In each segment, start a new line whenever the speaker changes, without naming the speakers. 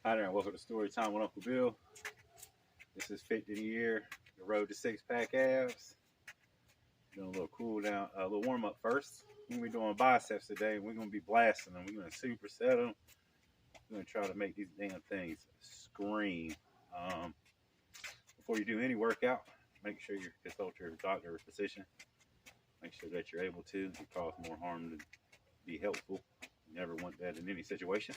Hi there, and welcome to Story Time with Uncle Bill. This is 50th year, the road to six-pack abs. Doing a little cool down, a little warm up first. We're gonna be doing biceps today. We're gonna be blasting them. We're gonna superset them. We're gonna try to make these damn things scream. Before you do any workout, make sure you consult your doctor or physician. Make sure that you're able to. It cause more harm than be helpful. You never want that in any situation.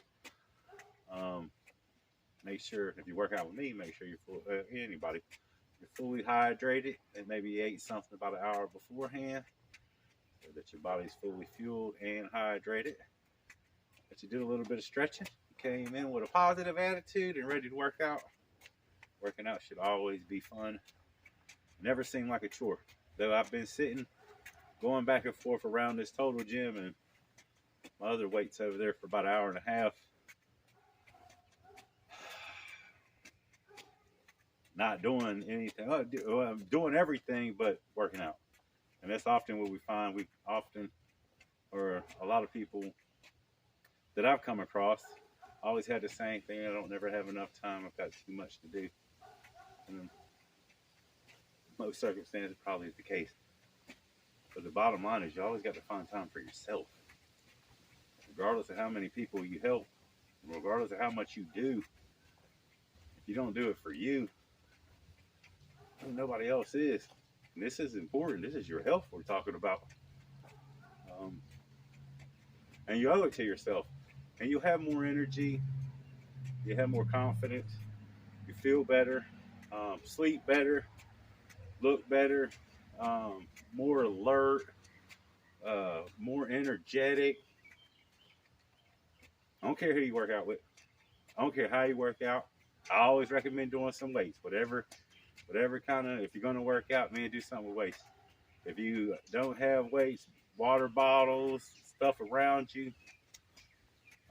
Make sure if you work out with me, make sure you're you're fully hydrated and maybe ate something about an hour beforehand so that your body's fully fueled and hydrated. That you did a little bit of stretching. You came in with a positive attitude and ready to work out. Working out should always be fun. Never seem like a chore. Though I've been sitting, going back and forth around this total gym and my other weights over there for about an hour and a half. Not doing anything, doing everything but working out. And that's often what we find. We often, or a lot of people that I've come across, always had the same thing. I don't never have enough time. I've got too much to do. And most circumstances probably is the case. But the bottom line is you always got to find time for yourself. Regardless of how many people you help, regardless of how much you do, if you don't do it for you, nobody else is. And this is important. This is your health we're talking about. And you owe it to yourself. And you have more energy. You have more confidence. You feel better. Sleep better. Look better. More alert. More energetic. I don't care who you work out with. I don't care how you work out. I always recommend doing some weights. Whatever kind of, if you're going to work out, man, do something with weights. If you don't have weights, water bottles, stuff around you,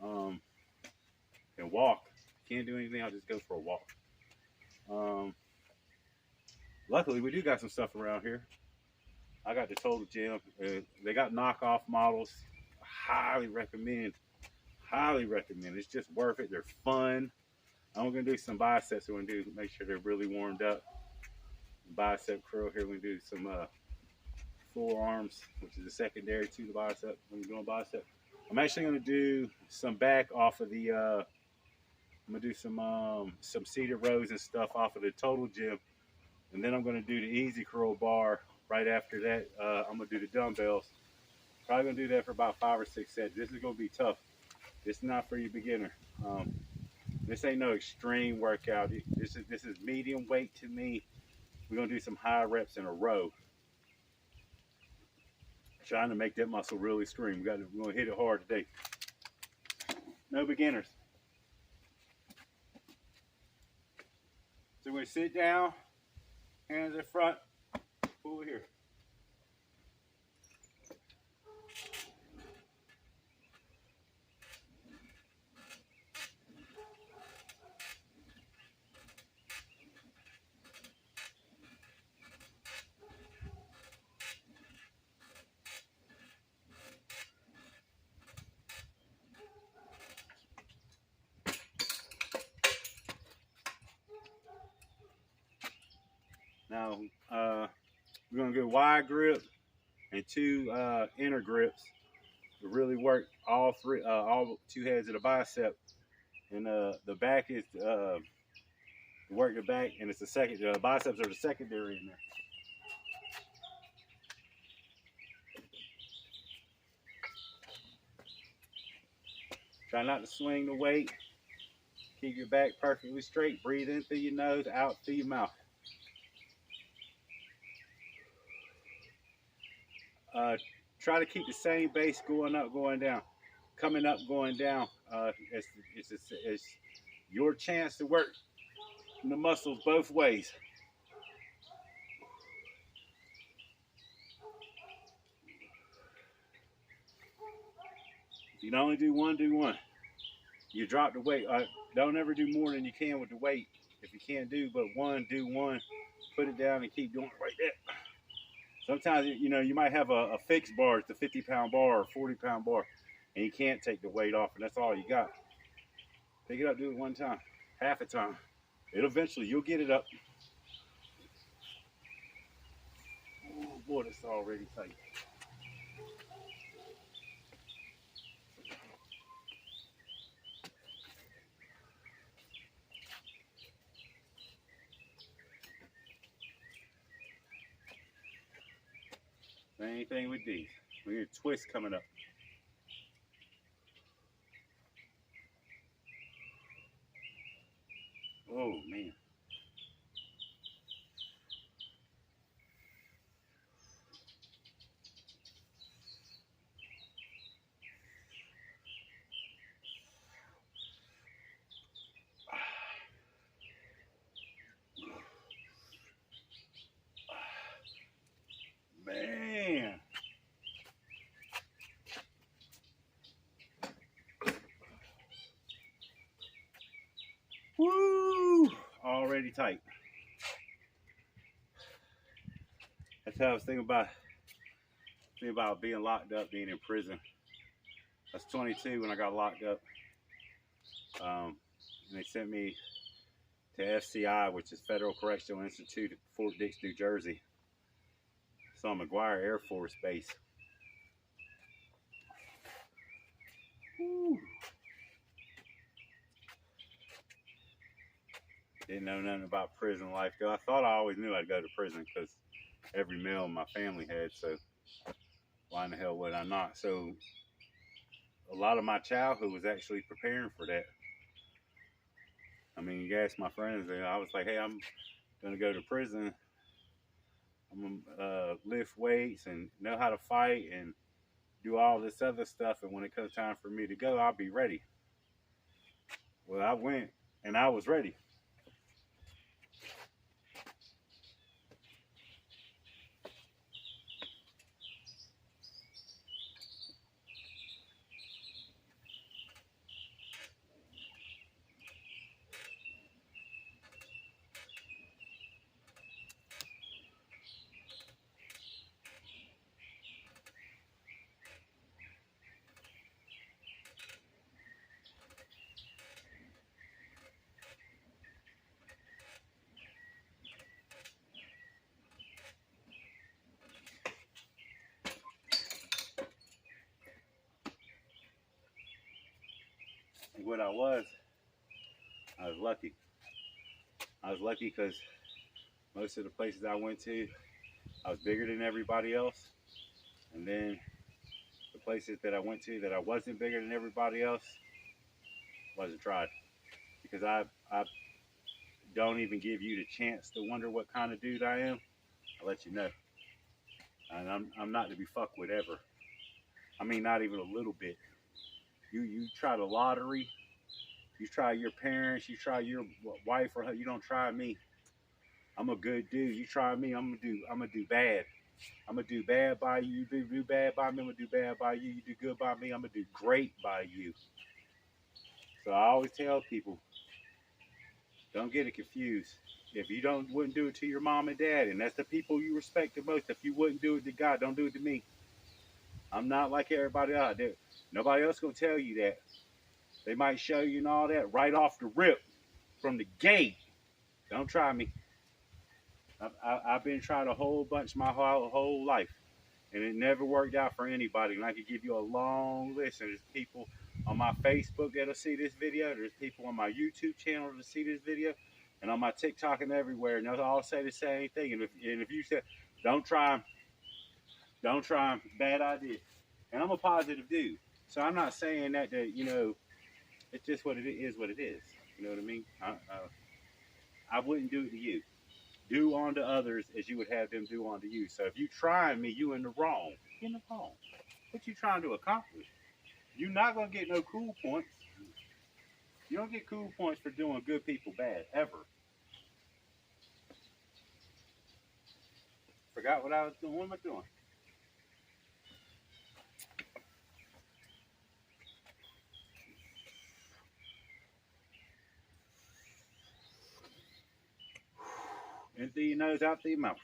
and walk. Can't do anything, I'll just go for a walk. Luckily, we do got some stuff around here. I got the Total Gym. They got knockoff models. Highly recommend. Highly recommend. It's just worth it. They're fun. I'm going to do some biceps. We're going to make sure they're really warmed up. Bicep curl here. We're going to do some forearms, which is a secondary to the bicep when you're doing bicep. I'm actually going to do some back off of the, I'm going to do some seated rows and stuff off of the Total Gym. And then I'm going to do the easy curl bar right after that. I'm going to do the dumbbells. Probably going to do that for about 5 or 6 sets. This is going to be tough. This is not for you beginner. This ain't no extreme workout. This is medium weight to me. We're gonna do some high reps in a row. Trying to make that muscle really scream. We're gonna hit it hard today. No beginners. So we're gonna sit down, hands in front, pull here. Now, we're going to go wide grip and 2 inner grips to really work all 2 heads of the bicep. And the back is work the back, and it's the second. The biceps are the secondary in there. Try not to swing the weight. Keep your back perfectly straight. Breathe in through your nose, out through your mouth. Try to keep the same base going up, going down. Coming up, going down. It's your chance to work the muscles both ways. If you can only do one, do one. You drop the weight. Don't ever do more than you can with the weight. If you can't do but one, do one. Put it down and keep doing it right there. Sometimes, you might have a fixed bar. It's a 50-pound bar or 40-pound bar, and you can't take the weight off, and that's all you got. Pick it up, do it one time. half the time. It'll eventually, you'll get it up. Oh boy, it's already tight. Same thing with these. We get a twist coming up. Oh man. Man. Woo! Already tight. That's how I was thinking about being locked up, being in prison. I was 22 when I got locked up. And they sent me to FCI, which is Federal Correctional Institute at Fort Dix, New Jersey. It's on McGuire Air Force Base. Woo. Didn't know nothing about prison life, though. I thought I always knew I'd go to prison because every male in my family had, so why in the hell would I not? So a lot of my childhood was actually preparing for that. I mean, you ask my friends, and I was like, hey, I'm going to go to prison. I'm going to lift weights and know how to fight and do all this other stuff. And when it comes time for me to go, I'll be ready. Well, I went and I was ready. And what I was lucky. I was lucky because most of the places I went to, I was bigger than everybody else. And then the places that I went to that I wasn't bigger than everybody else, wasn't tried. Because I don't even give you the chance to wonder what kind of dude I am. I'll let you know. And I'm not to be fucked with ever. I mean, not even a little bit. You try the lottery, you try your parents, you try your wife or her, you don't try me. I'm a good dude. You try me, I'm gonna do bad. I'm gonna do bad by you. You do bad by me, I'm gonna do bad by you. You do good by me, I'm gonna do great by you. So I always tell people, don't get it confused. If you wouldn't do it to your mom and dad, and that's the people you respect the most, if you wouldn't do it to God, don't do it to me. I'm not like everybody out there. Nobody else gonna tell you that. They might show you and all that right off the rip from the gate. Don't try me. I've been trying a whole bunch my whole life, and it never worked out for anybody. And I could give you a long list. And there's people on my Facebook that'll see this video. There's people on my YouTube channel that'll see this video, and on my TikTok and everywhere. And they'll all say the same thing. And if you say, don't try them, don't try them, bad idea. And I'm a positive dude, so I'm not saying that it's just what it is. What it is. You know what I mean? I wouldn't do it to you. Do unto others as you would have them do unto you. So if you try me, you in the wrong. In the wrong. What you trying to accomplish? You're not gonna get no cool points. You don't get cool points for doing good people bad, ever. Forgot what I was doing. What am I doing? In through your nose, out through your mouth.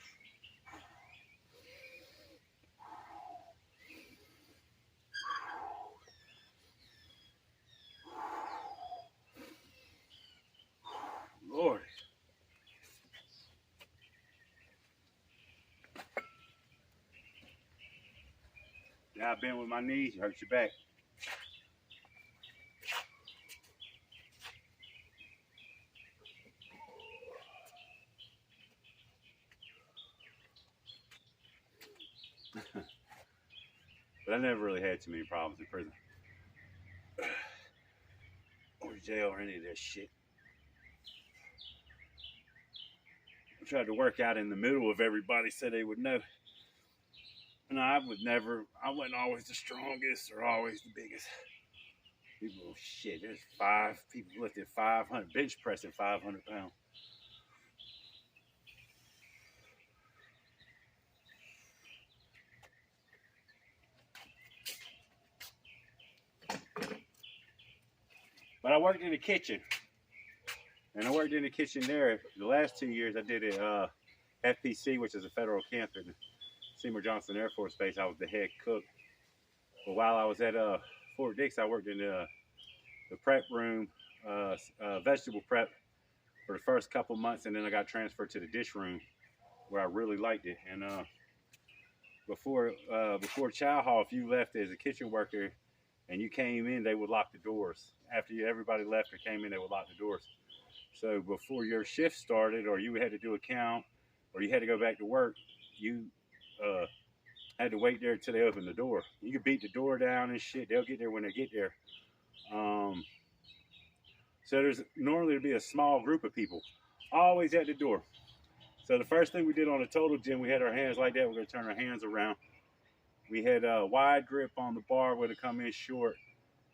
how I bend with my knees, it hurts your back. But I never really had too many problems in prison. Or jail or any of that shit. I tried to work out in the middle of everybody so they would know. And I wasn't always the strongest or always the biggest. People, shit, there's 5 people lifted 500, bench pressing 500 pounds. But I worked in the kitchen. And I worked in the kitchen there. The last 2 years I did it FPC, which is a federal camp in Seymour Johnson Air Force Base. I was the head cook. But while I was at Fort Dix, I worked in the prep room, vegetable prep for the first couple months, and then I got transferred to the dish room where I really liked it. And before chow hall, if you left as a kitchen worker and you came in, they would lock the doors. After everybody left or came in, they would lock the doors. So before your shift started, or you had to do a count, or you had to go back to work, you had to wait there until they opened the door. You could beat the door down and shit. They'll get there when they get there. So there's normally to be a small group of people always at the door. So the first thing we did on the total gym, we had our hands like that. We're going to turn our hands around. We had a wide grip on the bar where to come in short.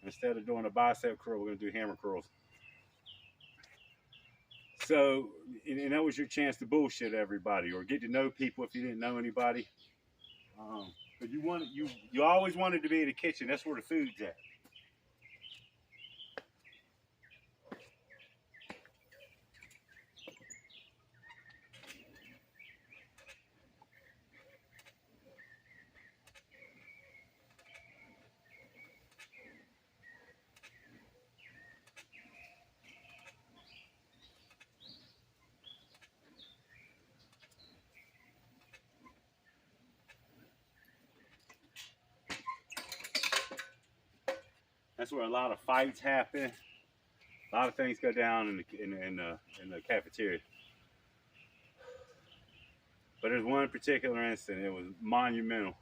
Instead of doing a bicep curl, we're going to do hammer curls. So, and that was your chance to bullshit everybody or get to know people if you didn't know anybody. But you always wanted to be in the kitchen. That's where the food's at. That's where a lot of fights happen. A lot of things go down in the cafeteria. But there's one particular incident. It was monumental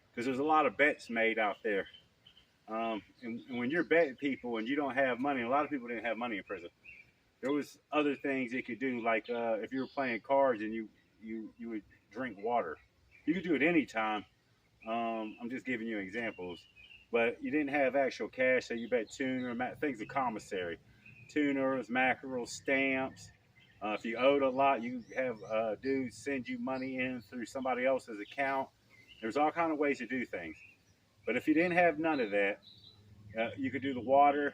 because there's a lot of bets made out there. And when you're betting people and you don't have money, a lot of people didn't have money in prison. There was other things you could do, like if you were playing cards and you would drink water. You could do it anytime. I'm just giving you examples. But you didn't have actual cash, so you bet tuna, things of commissary. Tunas, mackerel, stamps. If you owed a lot, you have dudes send you money in through somebody else's account. There's all kind of ways to do things. But if you didn't have none of that, you could do the water.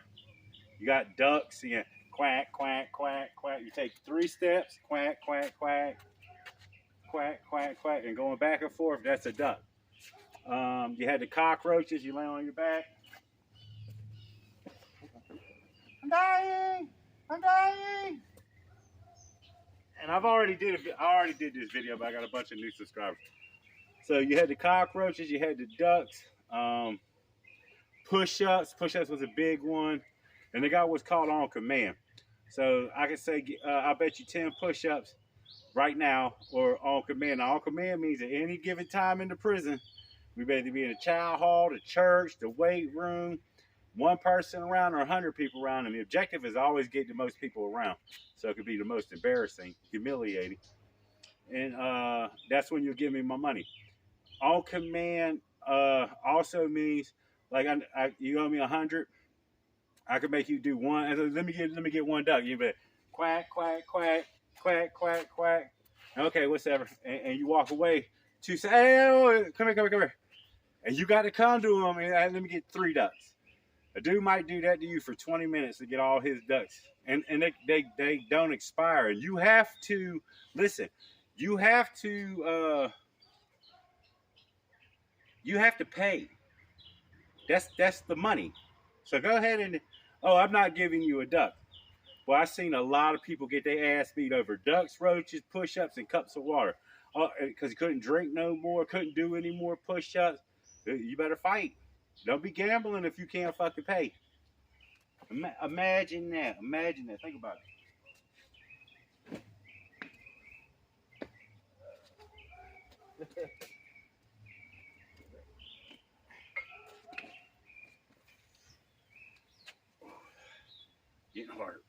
You got ducks. You quack, quack, quack, quack. You take 3 steps, quack, quack, quack, quack, quack, quack, and going back and forth, that's a duck. You had the cockroaches. You lay on your back. I'm dying. I'm dying. And I already did this video, but I got a bunch of new subscribers. So you had the cockroaches. You had the ducks. Push-ups. Push-ups was a big one. And they got what's called on command. So I can say, I'll bet you 10 push-ups right now or on command. Now, on command means at any given time in the prison, we better be in the chow hall, the church, the weight room, 1 person around or 100 people around. And the objective is always get the most people around. So it could be the most embarrassing, humiliating. And that's when you'll give me my money. On command also means, like, you owe me 100. I could make you do 1. Let me get 1 duck. You bet quack, quack, quack, quack, quack, quack. Okay, whatever. And you walk away. 2 say, hey, come here. And you got to come to him and let me get 3 ducks. A dude might do that to you for 20 minutes to get all his ducks. And they don't expire. And you have to, listen, you have to pay. That's the money. So go ahead and, I'm not giving you a duck. Well, I've seen a lot of people get their ass beat over ducks, roaches, push-ups, and cups of water. Because he couldn't drink no more, couldn't do any more push-ups. You better fight. Don't be gambling if you can't fucking pay. Imagine that. Imagine that. Think about it. Getting hard.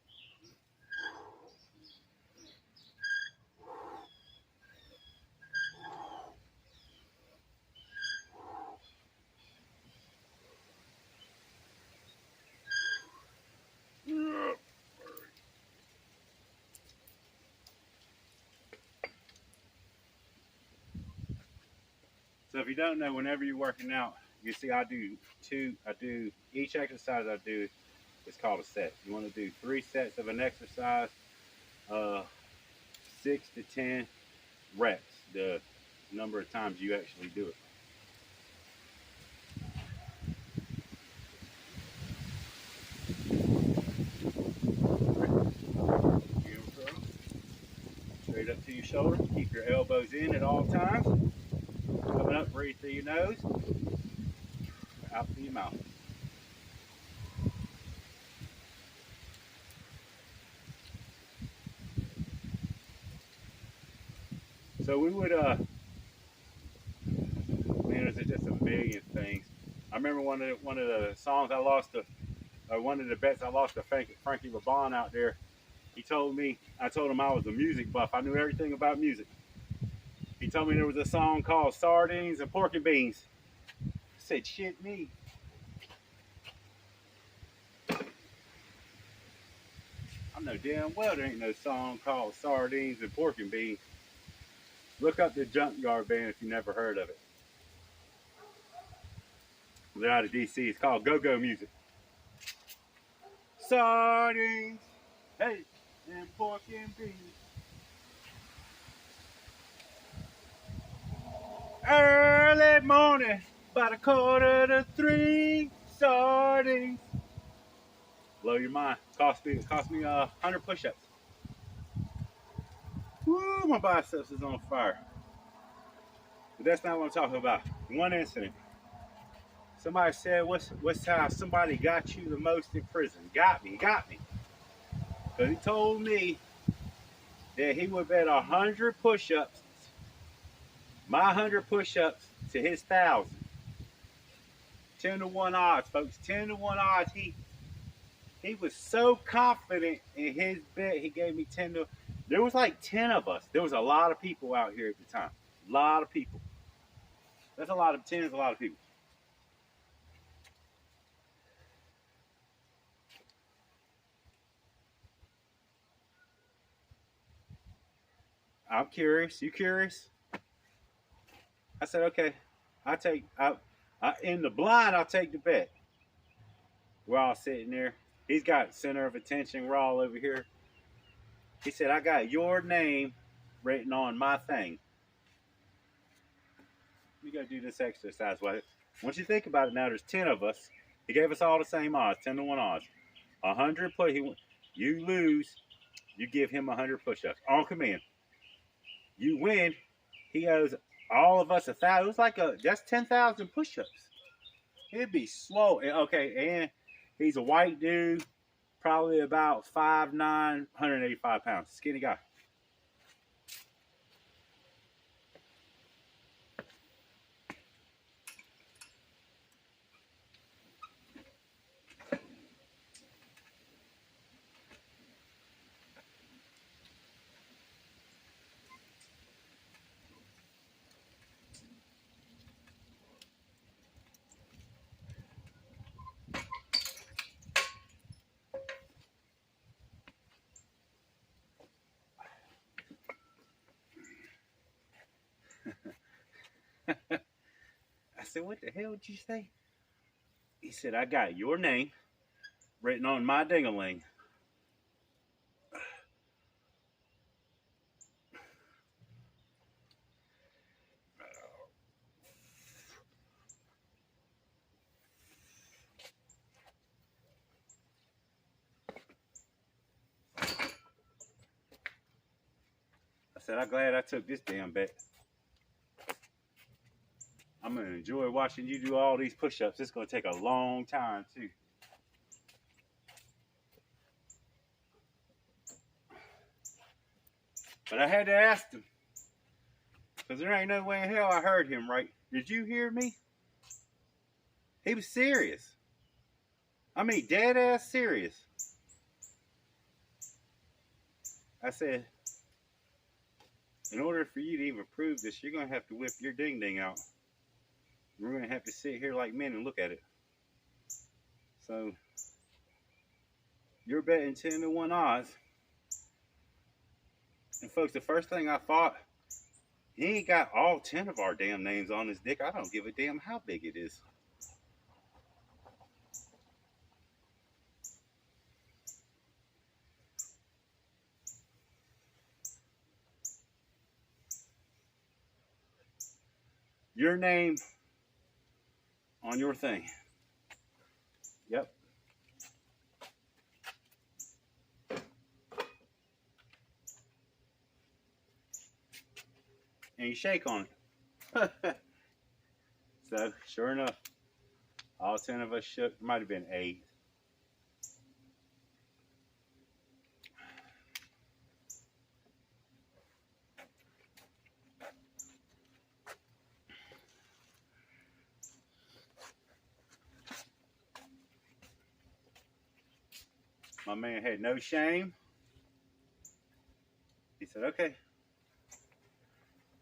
So if you don't know, whenever you're working out, you see I do each exercise I do is called a set. You want to do 3 sets of an exercise, uh, 6 to 10 reps, the number of times you actually do it. Straight up to your shoulder. Keep your elbows in at all times. Coming up, breathe through your nose, out through your mouth. So we would, man, there's just a million things. I remember one of the songs I lost to, one of the bets I lost to Frankie LeBon out there. He told me, I told him I was a music buff. I knew everything about music. He told me there was a song called Sardines and Pork and Beans. I said, shit me. I know damn well there ain't no song called Sardines and Pork and Beans. Look up the Junkyard Band if you never heard of it. They're out of DC. It's called Go-Go Music. Sardines, hey, and pork and beans. Early morning, about 2:45, sardines. Blow your mind. Cost me 100 push-ups. Woo, my biceps is on fire. But that's not what I'm talking about. One incident. Somebody said, what's how somebody got you the most in prison? Got me. Because he told me that he would bet 100 push-ups, my 100 push-ups to his 1,000. 10-to-1 odds, folks. 10-to-1 odds. He was so confident in his bet. He gave me 10 to. There was like 10 of us. There was a lot of people out here at the time. A lot of people. That's a lot of 10 is a lot of people. I'm curious. You curious? I said, okay. In the blind, I'll take the bet. We're all sitting there. He's got center of attention. We're all over here. He said, I got your name written on my thing. You got to do this exercise. Once you think about it now, there's 10 of us. He gave us all the same odds, 10-to-1 odds. 100 you lose, you give him 100 push-ups on command. You win, he owes all of us 1,000. It was like that's 10,000 push-ups. It'd be slow. Okay, and he's a white dude, probably about 5'9", 185 pounds. Skinny guy. I said, what the hell did you say? He said, I got your name written on my ding-a-ling. I said, I'm glad I took this damn bet. I'm I'm gonna enjoy watching you do all these push-ups. It's gonna take a long time too. But I had to ask him, because there ain't no way in hell I heard him right. Did you hear me? He was serious. I mean, dead ass serious. I said, in order for you to even prove this, you're going to have to whip your ding ding out. We're going to have to sit here like men and look at it. So, you're betting 10 to 1 odds. And folks, the first thing I thought, he ain't got all 10 of our damn names on his dick. I don't give a damn how big it is. Your name on your thing. Yep. And you shake on it. So, sure enough, all 10 of us shook. Might have been 8. My man had no shame. He said, okay,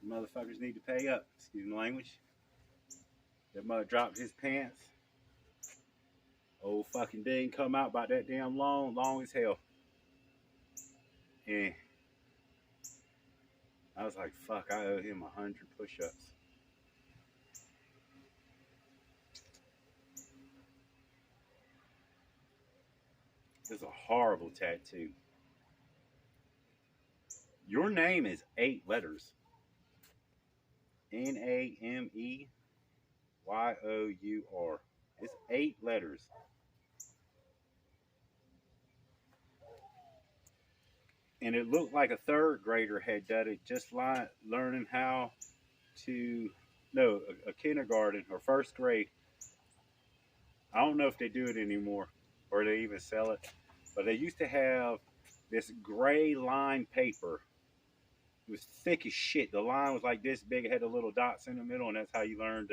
motherfuckers need to pay up. Excuse my language. That mother dropped his pants. Old fucking ding come out about that damn long as hell. And I was like, fuck, I owe him 100 push-ups. It's a horrible tattoo. Your name is 8 letters. Nameyour. It's 8 letters. And it looked like a 3rd grader had done it, just like learning how to, no, a kindergarten or 1st grade. I don't know if they do it anymore or they even sell it, but they used to have this gray line paper. It was thick as shit. The line was like this big. It had the little dots in the middle, and that's how you learned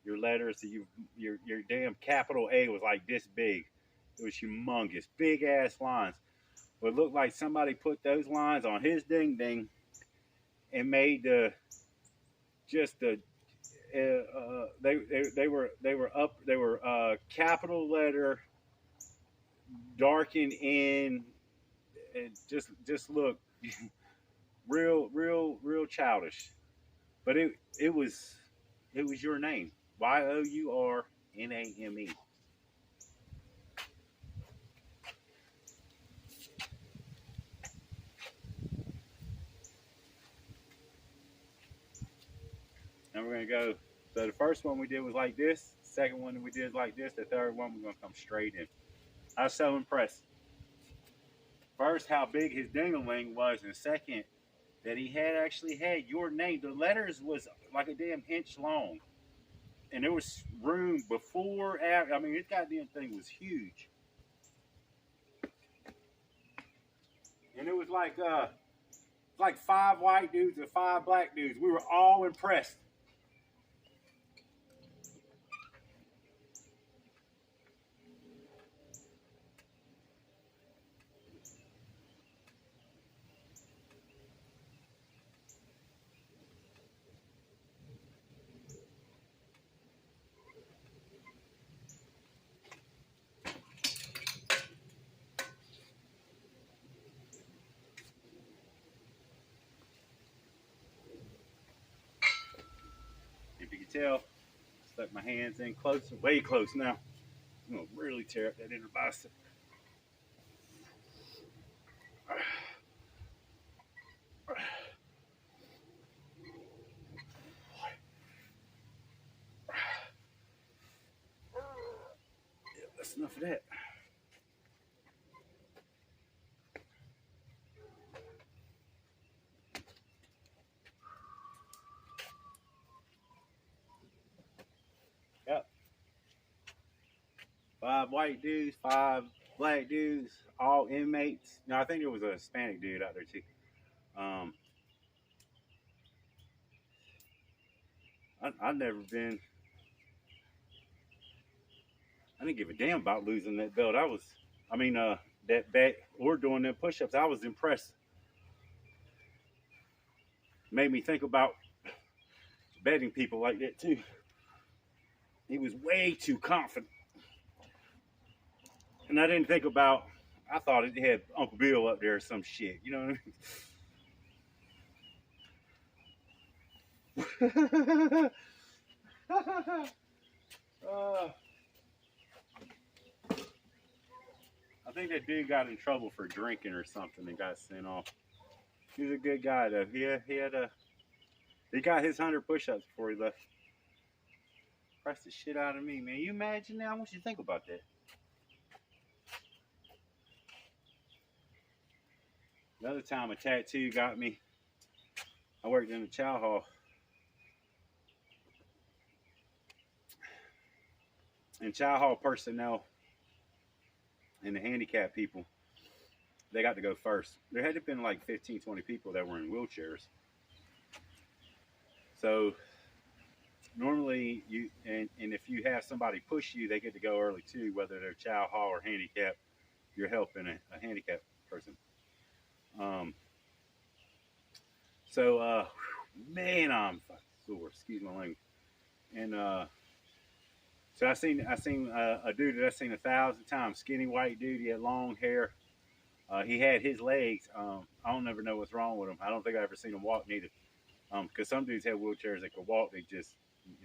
your letters. So your damn capital A was like this big. It was humongous, big ass lines. But it looked like somebody put those lines on his ding ding and made they were capital letter darkened in, and just look real childish. But it was your name. Yourname. And we're gonna go. So the first one we did was like this. The second one we did like this. The third one we're gonna come straight in. I was so impressed. First, how big his ding-a-ling was, and second, that he actually had your name. The letters was like a damn inch long, and there was room before, after. I mean, this goddamn thing was huge, and it was like 5 white dudes and 5 black dudes. We were all impressed. If you can tell, stuck my hands in closer, way close now. I'm gonna really tear up that inner bicep. Yeah, that's enough of that. 5 white dudes, 5 black dudes, all inmates. No, I think there was a Hispanic dude out there too. Um, I've never been. I didn't give a damn about losing that belt. I mean, that back or doing them push-ups. I was impressed. Made me think about betting people like that too. He was way too confident, and I didn't think about. I thought it had Uncle Bill up there or some shit. You know what I mean? I think that dude got in trouble for drinking or something and got sent off. He was a good guy though. He got his 100 push-ups before he left. Pressed the shit out of me, man. You imagine now? I want you to think about that. Another time a tattoo got me. I worked in the chow hall. And chow hall personnel and the handicapped people, they got to go first. There had to have been like 15, 20 people that were in wheelchairs. So normally and if you have somebody push you, they get to go early too, whether they're chow hall or handicapped. You're helping a handicapped person. Man, I'm fucking sore. Excuse my language. And so I seen a dude that I've seen 1,000 times. Skinny white dude. He had long hair. He had his legs. I don't ever know what's wrong with him. I don't think I ever seen him walk neither. Because some dudes have wheelchairs that could walk. They just,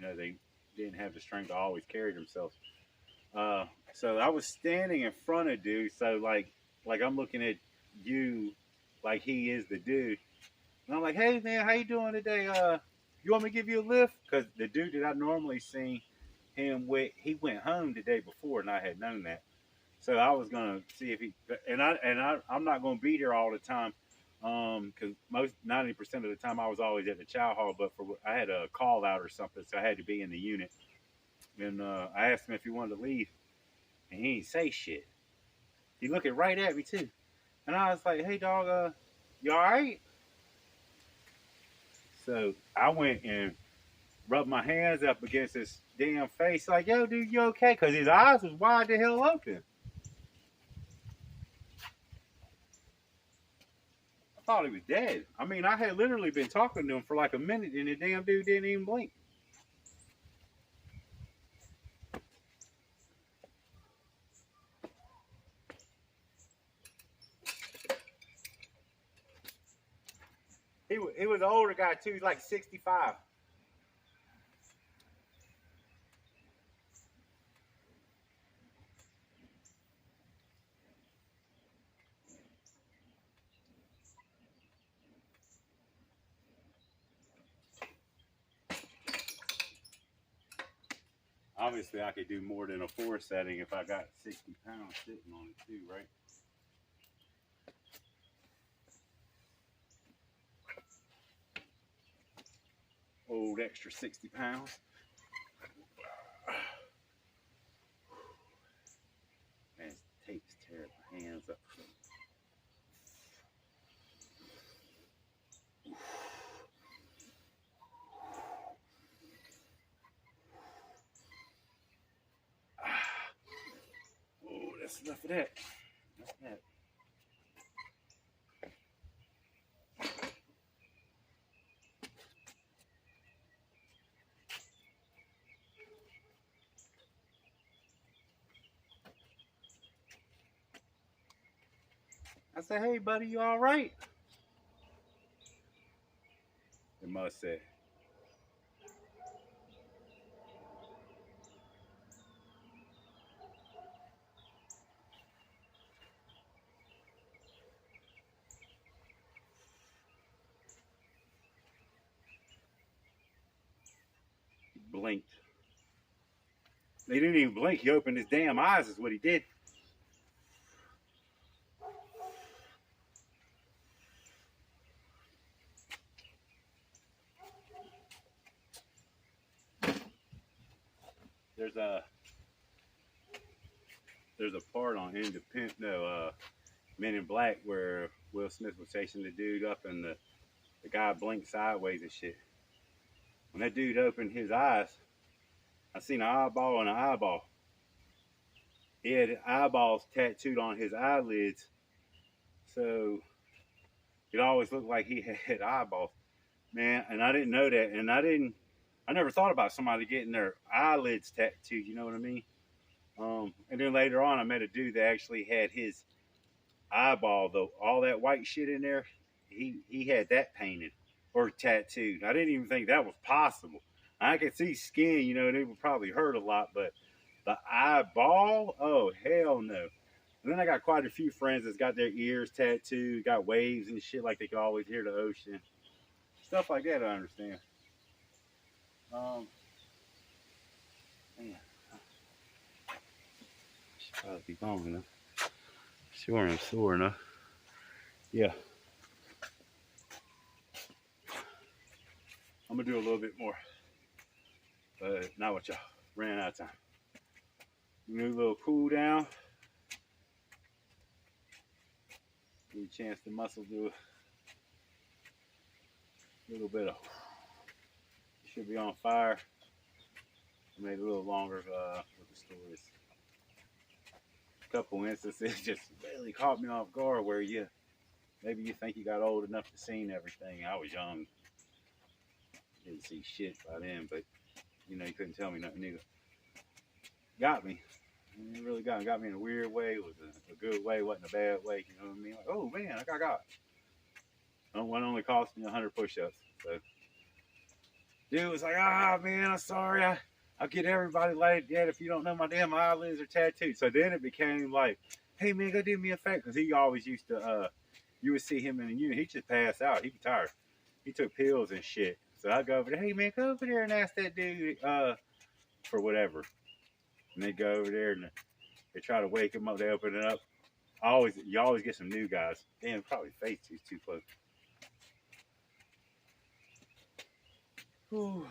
they didn't have the strength to always carry themselves. So I was standing in front of dude. So like I'm looking at you, like he is the dude. And I'm like, hey man, how you doing today? You want me to give you a lift? Because the dude that I normally see him with, he went home the day before, and I had known that. So I was gonna see if he I'm not gonna be there all the time, because 90% of the time I was always at the chow hall. But I had a call out or something, so I had to be in the unit. And I asked him if he wanted to leave, and he didn't say shit. He looking right at me too, and I was like, hey dog, you all right? So I went and rubbed my hands up against his damn face, like, yo, dude, you okay? Because his eyes was wide the hell open. I thought he was dead. I mean, I had literally been talking to him for like a minute, and the damn dude didn't even blink. He was an older guy too. He's like 65. Obviously, I could do more than a 4 setting if I got 60 pounds sitting on it too, right? Old extra 60 pounds. Man, this tape's tearing my hands up. Oh, that's enough of that. That's that. I said, hey, buddy, you all right? It must say. He blinked. He didn't even blink. He opened his damn eyes is what he did. There's a there's a part on Men in Black where Will Smith was chasing the dude up and the guy blinked sideways and shit. When that dude opened his eyes, I seen an eyeball and an eyeball. He had eyeballs tattooed on his eyelids, so it always looked like he had eyeballs. Man, and I didn't know that, and I never thought about somebody getting their eyelids tattooed, you know what I mean? And then later on, I met a dude that actually had his eyeball, though, all that white shit in there, he had that painted or tattooed. I didn't even think that was possible. I could see skin, you know, and it would probably hurt a lot, but the eyeball, oh, hell no. And then I got quite a few friends that's got their ears tattooed, got waves and shit like they could always hear the ocean. Stuff like that, I understand. Man, should probably be long enough. Sure, I'm sore enough. Yeah. I'm gonna do a little bit more, but not with y'all. Ran out of time. New little cool down. Give you a chance to muscle do a little bit of. Should be on fire. I made it a little longer with the stories. A couple instances just really caught me off guard where maybe you think you got old enough to see everything. I was young. Didn't see shit by then, but you couldn't tell me nothing either. Got me. It really got me in a weird way. It was a good way, wasn't a bad way. You know what I mean? Like, oh man, I got. One only cost me 100 push-ups. So dude was like, man, I'm sorry. I'll get everybody like that if you don't know my damn eyelids are tattooed. So then it became like, hey man, go do me a favor, because he always used to. You would see him in the unit. He just passed out. He retired. He took pills and shit. So I go over there, hey man, go over there and ask that dude for whatever. And they go over there and they try to wake him up. They open it up. You always get some new guys. Damn, probably face too close. Whew.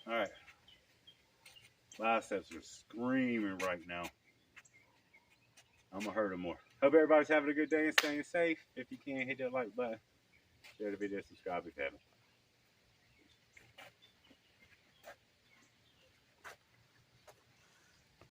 All right. Biceps are screaming right now. I'm going to hurt them more. Hope everybody's having a good day and staying safe. If you can, hit that like button. Share the video, subscribe if you haven't.